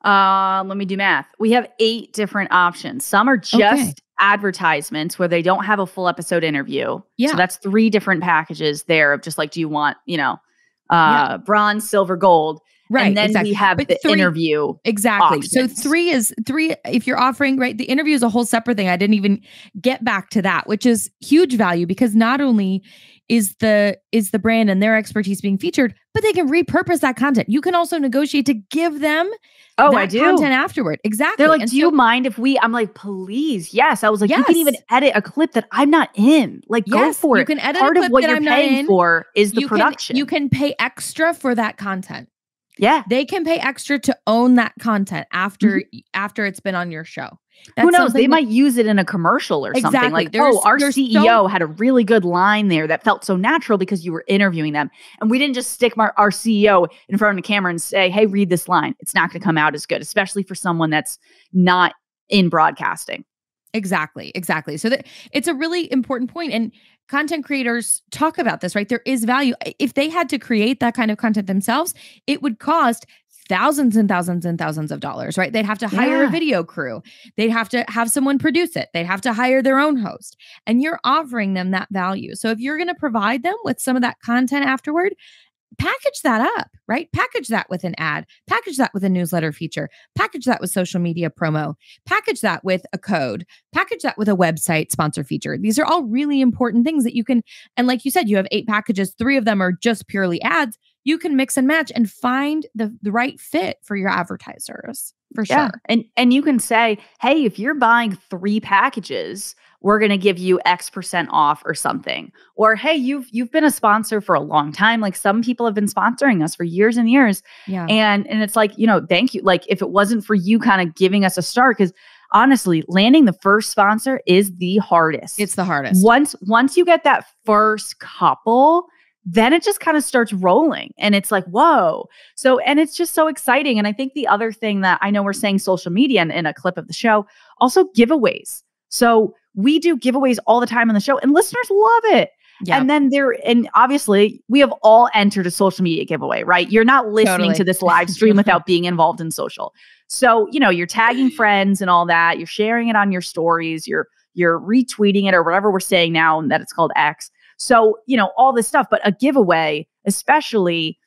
Let me do math. We have 8 different options. Some are just advertisements where they don't have a full episode interview. Yeah. So that's 3 different packages there of just like, do you want, bronze, silver, gold? Right. And then exactly. we have the interview. Exactly. Options. So 3 if you're offering, right, the interview is a whole separate thing. I didn't even get back to that, which is huge value, because not only is the brand and their expertise being featured, but they can repurpose that content. You can also negotiate to give them content afterward. Exactly. They're like, do you mind if I'm like, please. Yes. I was like, you can even edit a clip that I'm not in. Like, go for it. You can edit part a clip of what that you're I'm paying not in. for is the production. You can pay extra for that content. Yeah. They can pay extra to own that content after it's been on your show. Who knows? They might use it in a commercial or something. Like, our CEO had a really good line there that felt so natural because you were interviewing them. And we didn't just stick our CEO in front of the camera and say, hey, read this line. It's not going to come out as good, especially for someone that's not in broadcasting. Exactly. So it's a really important point. And content creators talk about this, right? There is value. If they had to create that kind of content themselves, it would cost thousands and thousands and thousands of dollars, right? They'd have to hire a video crew. They'd have to have someone produce it. They'd have to hire their own host. And you're offering them that value. So if you're going to provide them with some of that content afterward, package that up, right? Package that with an ad, package that with a newsletter feature, package that with social media promo, package that with a code, package that with a website sponsor feature. These are all really important things that you can, and like you said, you have 8 packages, 3 of them are just purely ads. You can mix and match and find the right fit for your advertisers, for sure. And you can say, hey, if you're buying 3 packages, we're going to give you X% off or something. Or, hey, you've been a sponsor for a long time. Like some people have been sponsoring us for years and years. Yeah. And it's like, thank you. Like if it wasn't for you kind of giving us a start, because honestly, landing the first sponsor is the hardest. It's the hardest. Once you get that first couple, then it just kind of starts rolling and it's like, whoa. So, and it's just so exciting. And I think the other thing that I know we're saying social media in a clip of the show, also giveaways. So we do giveaways all the time on the show and listeners love it. Yep. And then and obviously we have all entered a social media giveaway, right? You're not listening to this live stream without being involved in social. So, you're tagging friends and all that. You're sharing it on your stories. You're retweeting it or whatever we're saying now that it's called X. So, all this stuff, but a giveaway, especially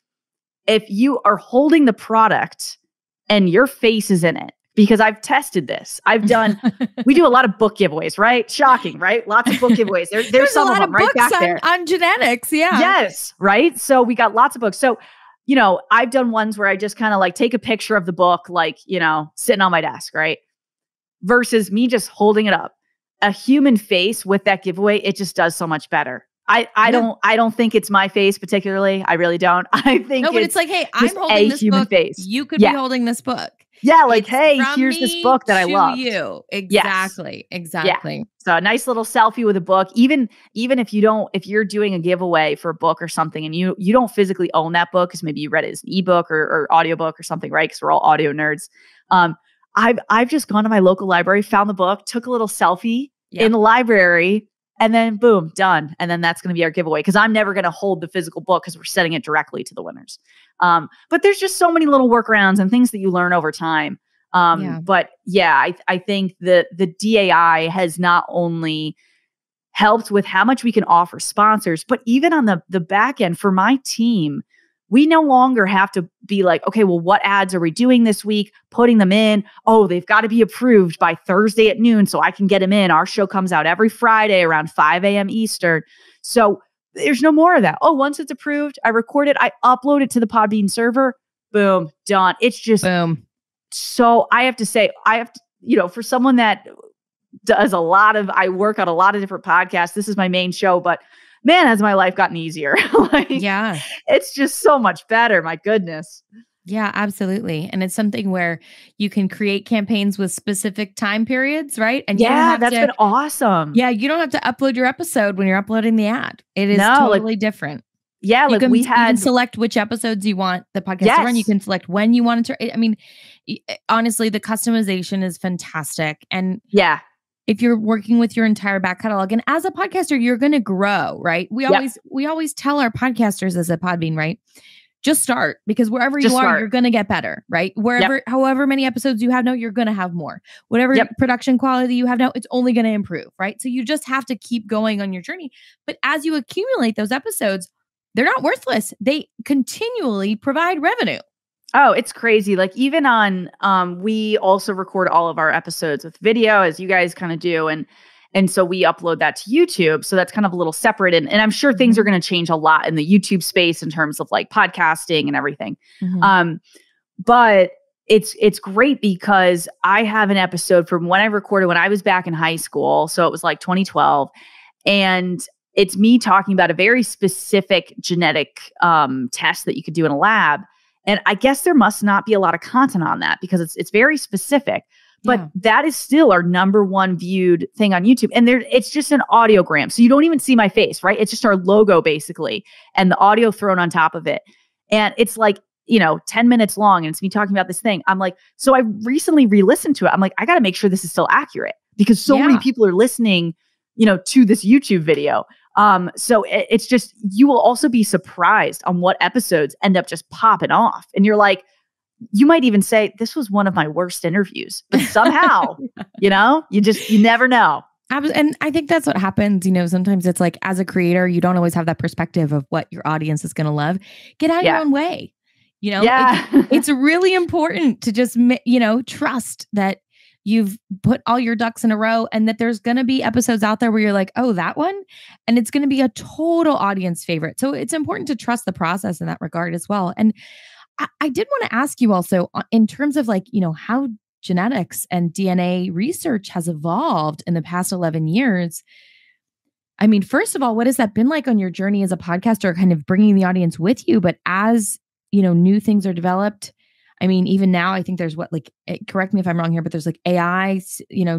if you are holding the product and your face is in it, because I've tested this. We do a lot of book giveaways, right? Shocking, right? Lots of book giveaways. There's some of them right back there. On genetics, yeah. Yes, right? So we got lots of books. So, I've done ones where I just kind of like take a picture of the book, like, sitting on my desk, right? Versus me just holding it up. A human face with that giveaway, it just does so much better. I don't think it's my face particularly. I really don't. I think but it's like, hey, I'm holding this human book. Face. You could be holding this book. Yeah, like, hey, here's this book that I love. You exactly, yes. exactly. Yeah. So a nice little selfie with a book. Even if you're doing a giveaway for a book or something, and you don't physically own that book because maybe you read it as an ebook or audiobook or something, right? Because we're all audio nerds. I've just gone to my local library, found the book, took a little selfie in the library. And then boom, done. And then that's going to be our giveaway because I'm never going to hold the physical book because we're sending it directly to the winners. But there's just so many little workarounds and things that you learn over time. But yeah, I think the DAI has not only helped with how much we can offer sponsors, but even on the back end for my team, we no longer have to be like, okay, well, what ads are we doing this week? Putting them in. Oh, they've got to be approved by Thursday at noon so I can get them in. Our show comes out every Friday around 5 a.m. Eastern. So there's no more of that. Oh, once it's approved, I record it, I upload it to the Podbean server. Boom, done. It's just boom. So I have to say, for someone that does I work on a lot of different podcasts. This is my main show, but man, has my life gotten easier. It's just so much better. My goodness. Yeah, absolutely. And it's something where you can create campaigns with specific time periods, right? And that's been awesome. Yeah, you don't have to upload your episode when you're uploading the ad. It is totally different. Yeah, you can select which episodes you want the podcast to run. You can select when you want it to. I mean, honestly, the customization is fantastic. And if you're working with your entire back catalog, and as a podcaster, you're going to grow, right? We always tell our podcasters as a Podbean, right? Just start, because wherever you are, you're going to get better, right? However many episodes you have now, you're going to have more. Whatever production quality you have now, it's only going to improve, right? So you just have to keep going on your journey. But as you accumulate those episodes, they're not worthless. They continually provide revenue. Oh, it's crazy. Like even on, we also record all of our episodes with video, as you guys kind of do. And so we upload that to YouTube. So that's kind of a little separate. And I'm sure things are going to change a lot in the YouTube space in terms of like podcasting and everything. Mm-hmm. But it's great because I have an episode from when I recorded when I was back in high school. So it was like 2012. And it's me talking about a very specific genetic test that you could do in a lab. And I guess there must not be a lot of content on that because it's very specific. But that is still our number one viewed thing on YouTube. And it's just an audiogram. So you don't even see my face, right? It's just our logo basically. And the audio thrown on top of it. And it's like, 10 minutes long. And it's me talking about this thing. I'm like, so I recently re-listened to it. I'm like, I got to make sure this is still accurate because so many people are listening, to this YouTube video. So it's just, you will also be surprised on what episodes end up just popping off. And you're like, you might even say, this was one of my worst interviews, but somehow, you never know. And I think that's what happens. Sometimes it's like, as a creator, you don't always have that perspective of what your audience is going to love. Get out of your own way. It's really important to just, trust that you've put all your ducks in a row and that there's going to be episodes out there where you're like, oh, that one. And it's going to be a total audience favorite. So it's important to trust the process in that regard as well. And I did want to ask you also in terms of like, how genetics and DNA research has evolved in the past 11 years. I mean, first of all, what has that been like on your journey as a podcaster, kind of bringing the audience with you? But as, new things are developed, I mean, even now, I think there's correct me if I'm wrong here, but there's like AI,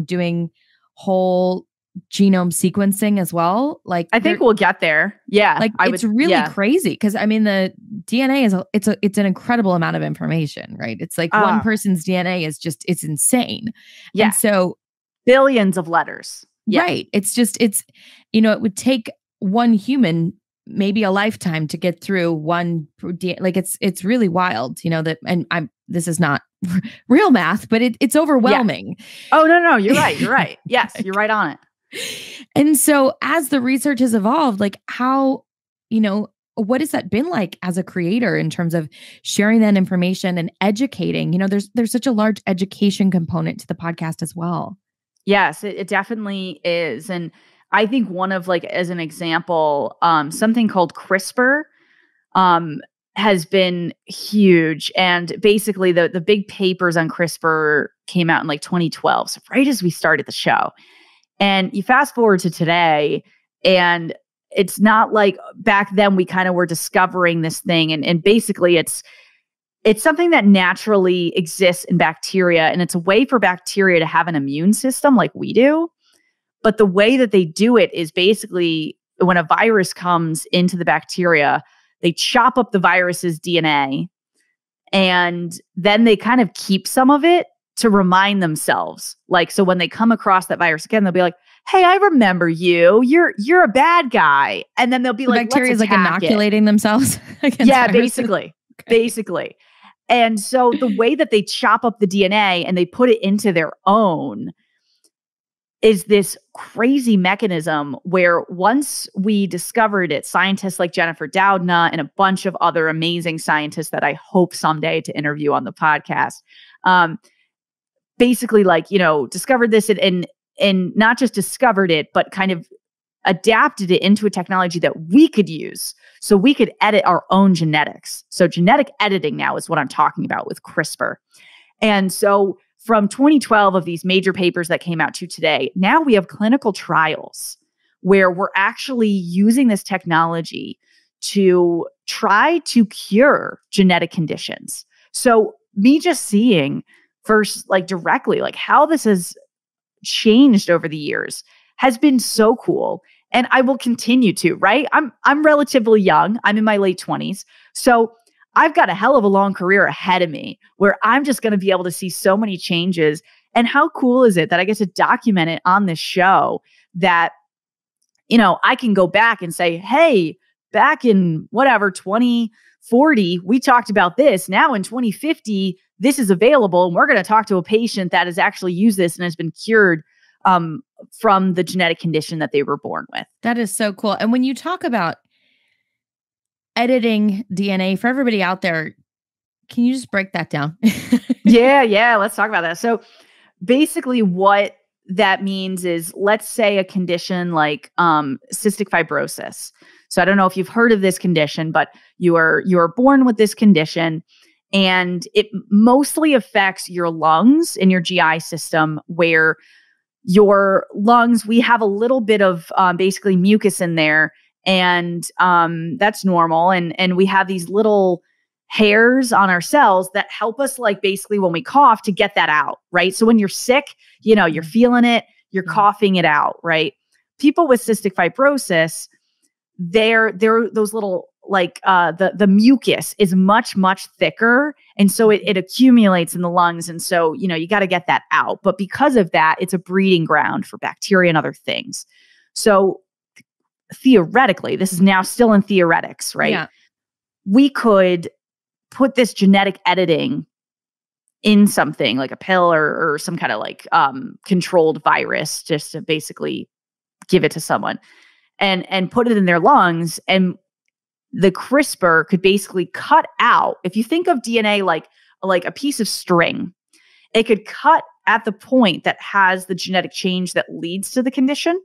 doing whole genome sequencing as well. Like, I think we'll get there. Yeah. Like it's really crazy. Cause I mean, the DNA it's an incredible amount of information, right? It's like one person's DNA is it's insane. Yeah. And so billions of letters. Yeah. Right. It would take one human maybe a lifetime to get through one. Like it's really wild, this is not real math, but it's overwhelming. Yeah. Oh, no, you're right. You're right. Yes, you're right on it. And so as the research has evolved, like how, what has that been like as a creator in terms of sharing that information and educating? There's such a large education component to the podcast as well. Yes, it definitely is. And I think one of as an example, something called CRISPR has been huge. And basically the big papers on CRISPR came out in 2012. So right as we started the show. And you fast forward to today, and it's not like back then we kind of were discovering this thing. And basically it's something that naturally exists in bacteria. And it's a way for bacteria to have an immune system like we do. But the way that they do it is basically when a virus comes into the bacteria, they chop up the virus's DNA, and then they kind of keep some of it to remind themselves. So when they come across that virus again, they'll be like, hey, I remember you. You're a bad guy. And then they'll be bacteria is inoculating themselves against viruses. Basically. And so the way that they chop up the DNA and they put it into their own is this crazy mechanism where once we discovered it, scientists like Jennifer Doudna and a bunch of other amazing scientists that I hope someday to interview on the podcast, basically discovered this and not just discovered it, but kind of adapted it into a technology that we could use so we could edit our own genetics. So genetic editing now is what I'm talking about with CRISPR. And so from 2012 of these major papers that came out to today, now we have clinical trials where we're actually using this technology to try to cure genetic conditions. So me just seeing first, directly, how this has changed over the years has been so cool. And I will continue to, right? I'm relatively young. I'm in my late 20s. So I've got a hell of a long career ahead of me where I'm just going to be able to see so many changes. And how cool is it that I get to document it on this show that, I can go back and say, hey, back in 2040, we talked about this. Now in 2050, this is available. And we're going to talk to a patient that has actually used this and has been cured from the genetic condition that they were born with. That is so cool. And when you talk about editing DNA for everybody out there, can you just break that down? Yeah. Let's talk about that. So basically what that means is, let's say a condition like cystic fibrosis. So I don't know if you've heard of this condition, but you are born with this condition, and it mostly affects your lungs and your GI system, where your lungs, we have a little bit of basically mucus in there, and that's normal. And we have these little hairs on our cells that help us, basically when we cough, to get that out, right? So when you're sick, you're feeling it, you're coughing it out, right? People with cystic fibrosis, they're those little the mucus is much, much thicker. And so it accumulates in the lungs. And so, you got to get that out. But because of that, it's a breeding ground for bacteria and other things. So theoretically, this is now still in theoretics, right? Yeah. We could put this genetic editing in something like a pill or some kind of controlled virus, just to basically give it to someone and put it in their lungs. And the CRISPR could basically cut out, if you think of DNA like a piece of string, it could cut at the point that has the genetic change that leads to the condition,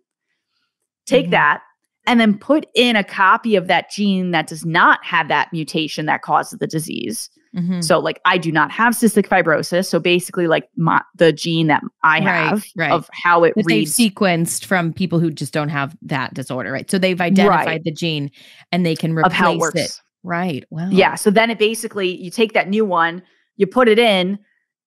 take that, and then put in a copy of that gene that does not have that mutation that causes the disease. Mhm. So like I do not have cystic fibrosis. So basically like the gene that I have of how it That reads. they've sequenced from people who just don't have that disorder, right? So they've identified the gene and they can replace of how it works. it. Right. Wow. Yeah. So then it basically, you take that new one, you put it in,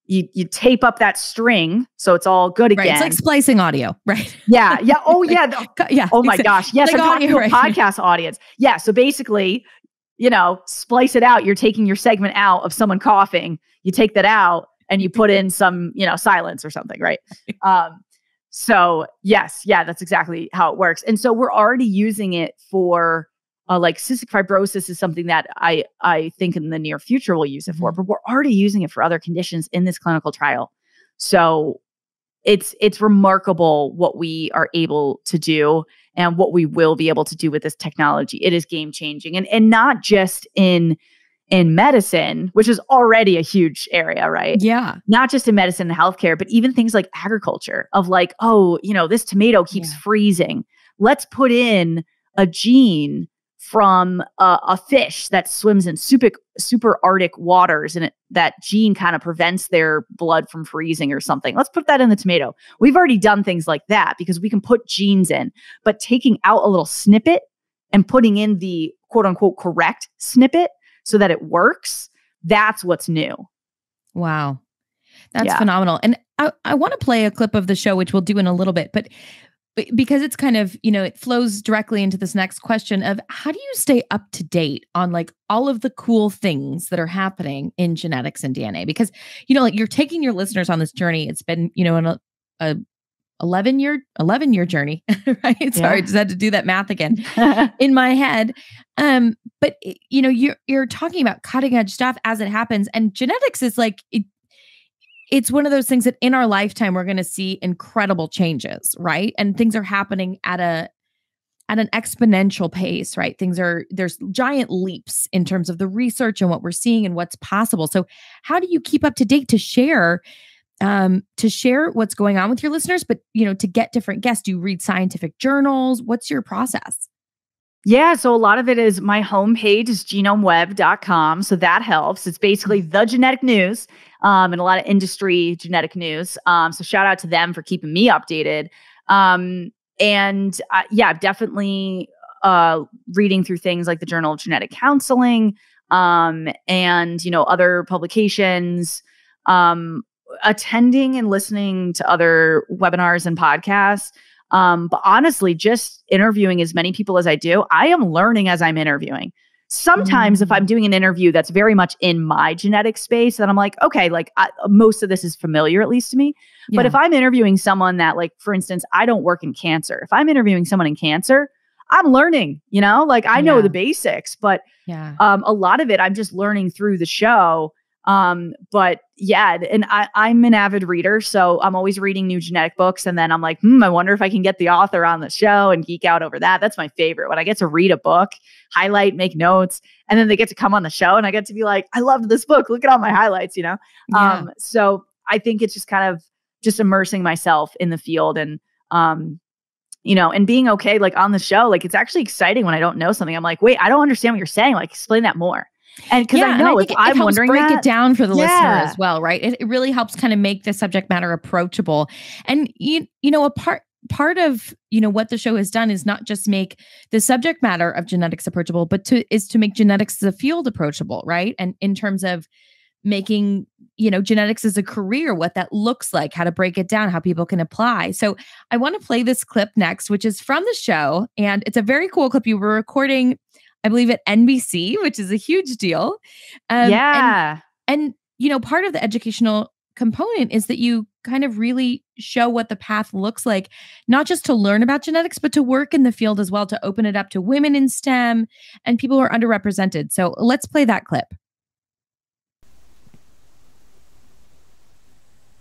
you tape up that string so it's all good again. Right. It's like splicing audio, right? Yeah. Yeah. Oh, yeah. Yeah. Oh my gosh. Yes. Like I'm talking to a podcast audience. Yeah. So basically, splice it out. You're taking your segment out of someone coughing. You take that out and you put in some, silence or something. Right. So yes. Yeah, that's exactly how it works. And so we're already using it for like cystic fibrosis is something that I think in the near future we'll use it for, but we're already using it for other conditions in this clinical trial. So it's remarkable what we are able to do and what we will be able to do with this technology. It is game changing, and not just in medicine, which is already a huge area, right? Yeah. Not just in medicine and healthcare, but even things like agriculture of like, this tomato keeps freezing. Let's put in a gene from a fish that swims in super Arctic waters, and that gene kind of prevents their blood from freezing or something. Let's put that in the tomato. We've already done things like that because we can put genes in, but taking out a little snippet and putting in the quote unquote correct snippet so that it works, that's what's new. Wow. That's phenomenal. And I want to play a clip of the show, which we'll do in a little bit, but because it's kind of, it flows directly into this next question of how do you stay up to date on like all of the cool things that are happening in genetics and DNA? Because, like you're taking your listeners on this journey. It's been, a 11-year journey, right? Yeah. Sorry, I just had to do that math again in my head. But you're talking about cutting edge stuff as it happens, and genetics is like, it's one of those things that in our lifetime, we're going to see incredible changes, right? And things are happening at an exponential pace, right? There's giant leaps in terms of the research and what we're seeing and what's possible. So how do you keep up to date to share what's going on with your listeners, but, to get different guests? Do you read scientific journals? What's your process? Yeah, so a lot of it is my homepage is genomeweb.com. So that helps. It's basically the genetic news and a lot of industry genetic news. So shout out to them for keeping me updated. Definitely reading through things like the Journal of Genetic Counseling and, other publications, attending and listening to other webinars and podcasts. But honestly, just interviewing as many people as I do, I am learning as I'm interviewing. Sometimes if I'm doing an interview that's very much in my genetic space, then I'm like, okay, like most of this is familiar, at least to me. Yeah. But if I'm interviewing someone that, like, for instance, I don't work in cancer. If I'm interviewing someone in cancer, I'm learning, like I know the basics, but a lot of it I'm just learning through the show. But yeah, and I'm an avid reader, so I'm always reading new genetic books. And then I'm like, I wonder if I can get the author on the show and geek out over that. That's my favorite, when I get to read a book, highlight, make notes, and then they get to come on the show and I get to be like, I loved this book. Look at all my highlights, So I think it's just kind of just immersing myself in the field and, and being okay, like on the show, like it's actually exciting when I don't know something. I'm like, wait, I don't understand what you're saying. Like, explain that more. And because I know if I'm wondering, break it down for the listener as well, right? It really helps kind of make the subject matter approachable. And a part of what the show has done is not just make the subject matter of genetics approachable, but to make genetics as a field approachable, right? And in terms of making genetics as a career, what that looks like, how to break it down, how people can apply. So I want to play this clip next, which is from the show, and it's a very cool clip. You were recording, I believe, at NBC, which is a huge deal. And part of the educational component is that you kind of really show what the path looks like, not just to learn about genetics, but to work in the field as well, to open it up to women in STEM and people who are underrepresented. So let's play that clip.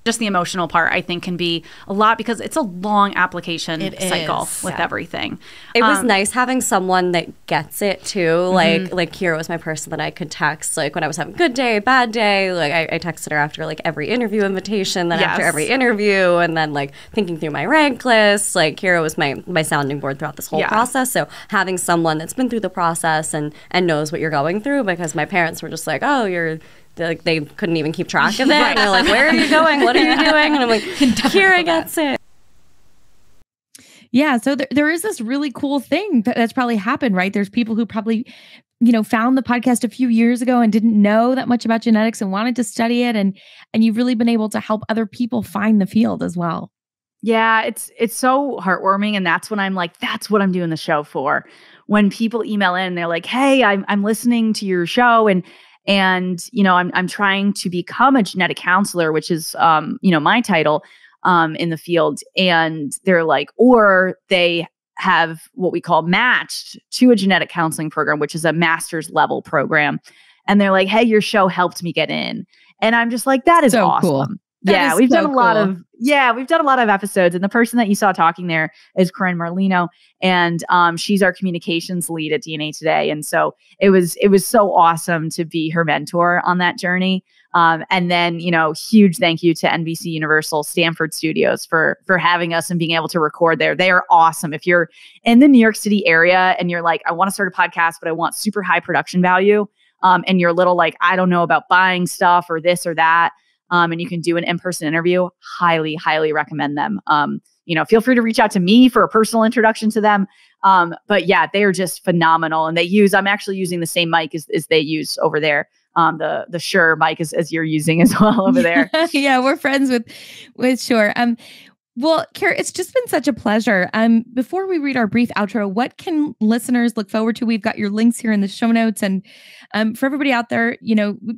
Just the emotional part, I think, can be a lot because it's a long application cycle with everything. It was nice having someone that gets it too. Like Kira was my person that I could text. Like when I was having a good day, bad day, like I texted her after like every interview invitation, then after every interview, and then like thinking through my rank list. Like Kira was my sounding board throughout this whole process. So having someone that's been through the process and knows what you're going through, because my parents were just like, oh, you're they couldn't even keep track of it. And they're like, where are you going? What are you doing? And I'm like, Kira gets it. Yeah. So there is this really cool thing that's probably happened, right? There's people who probably, found the podcast a few years ago and didn't know that much about genetics and wanted to study it. And you've really been able to help other people find the field as well. Yeah, it's so heartwarming. And that's when I'm like, that's what I'm doing the show for. When people email in, they're like, hey, I'm listening to your show and I'm trying to become a genetic counselor, which is, my title in the field. And they're like, or they have what we call matched to a genetic counseling program, which is a master's level program. And they're like, hey, your show helped me get in. And I'm just like, that is so awesome. Cool. Yeah, we've done a lot of episodes. And the person that you saw talking there is Corinne Marlino. And she's our communications lead at DNA Today. And so it was so awesome to be her mentor on that journey. And then, huge thank you to NBC Universal Stanford Studios for having us and being able to record there. They are awesome. If you're in the New York City area and you're like, I want to start a podcast, but I want super high production value. And you're a little like, I don't know about buying stuff or this or that. And you can do an in-person interview, highly, highly recommend them. Feel free to reach out to me for a personal introduction to them. But yeah, they are just phenomenal. And I'm actually using the same mic as they use over there. The Shure mic as you're using as well over there. Yeah, we're friends with Shure. Well, Kira, it's just been such a pleasure. Before we read our brief outro, what can listeners look forward to? We've got your links here in the show notes. And for everybody out there,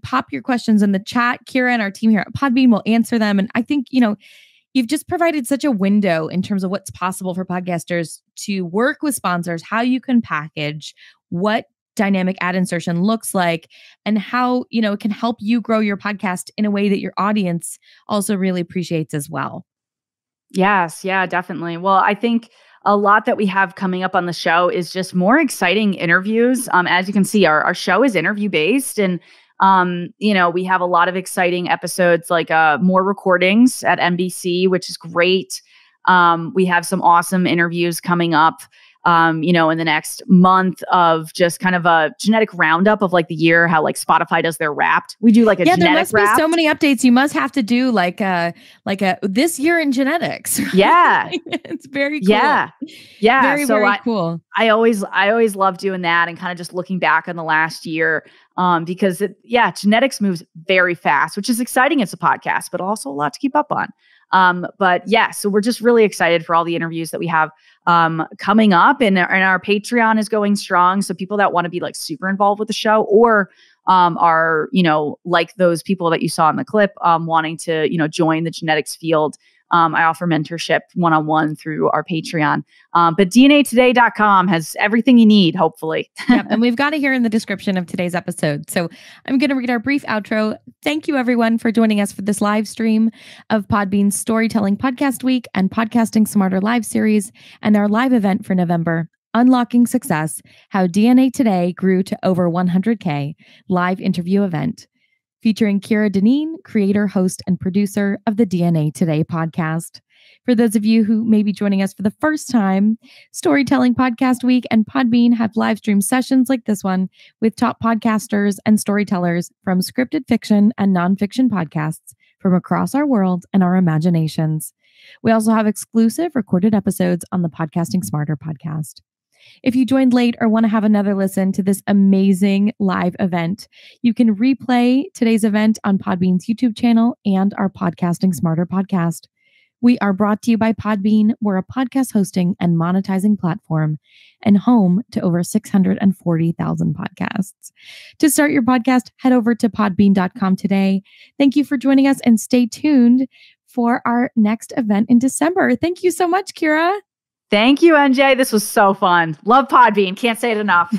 pop your questions in the chat. Kira and our team here at Podbean will answer them. And I think, you've just provided such a window in terms of what's possible for podcasters to work with sponsors, how you can package, what dynamic ad insertion looks like, and how, it can help you grow your podcast in a way that your audience also really appreciates as well. Yes. Yeah, definitely. Well, I think a lot that we have coming up on the show is just more exciting interviews. As you can see, our show is interview based, and we have a lot of exciting episodes, like more recordings at NBC, which is great. We have some awesome interviews coming up. In the next month of just kind of a genetic roundup of like the year, how like Spotify does their Wrapped. We do like a genetic there must Wrapped. Be so many updates. You must have to do like a this year in genetics. Right? Yeah. It's very cool. Yeah. Very, so very cool. I always love doing that and kind of just looking back on the last year because genetics moves very fast, which is exciting. It's a podcast, but also a lot to keep up on. So we're just really excited for all the interviews that we have coming up, and our Patreon is going strong. So people that want to be like super involved with the show or are, like those people that you saw in the clip, wanting to, join the genetics field. I offer mentorship one-on-one through our Patreon. But DNAtoday.com has everything you need, hopefully. Yep, and we've got it here in the description of today's episode. So I'm going to read our brief outro. Thank you, everyone, for joining us for this live stream of Podbean's Storytelling Podcast Week and Podcasting Smarter live series and our live event for November, Unlocking Success, How DNA Today Grew to Over 100K live interview event, featuring Kira Dineen, creator, host, and producer of the DNA Today podcast. For those of you who may be joining us for the first time, Storytelling Podcast Week and Podbean have live stream sessions like this one with top podcasters and storytellers from scripted fiction and nonfiction podcasts from across our world and our imaginations. We also have exclusive recorded episodes on the Podcasting Smarter podcast. If you joined late or want to have another listen to this amazing live event, you can replay today's event on Podbean's YouTube channel and our Podcasting Smarter podcast. We are brought to you by Podbean. We're a podcast hosting and monetizing platform and home to over 640,000 podcasts. To start your podcast, head over to podbean.com today. Thank you for joining us and stay tuned for our next event in December. Thank you so much, Kira. Thank you, NJ. This was so fun. Love Podbean. Can't say it enough.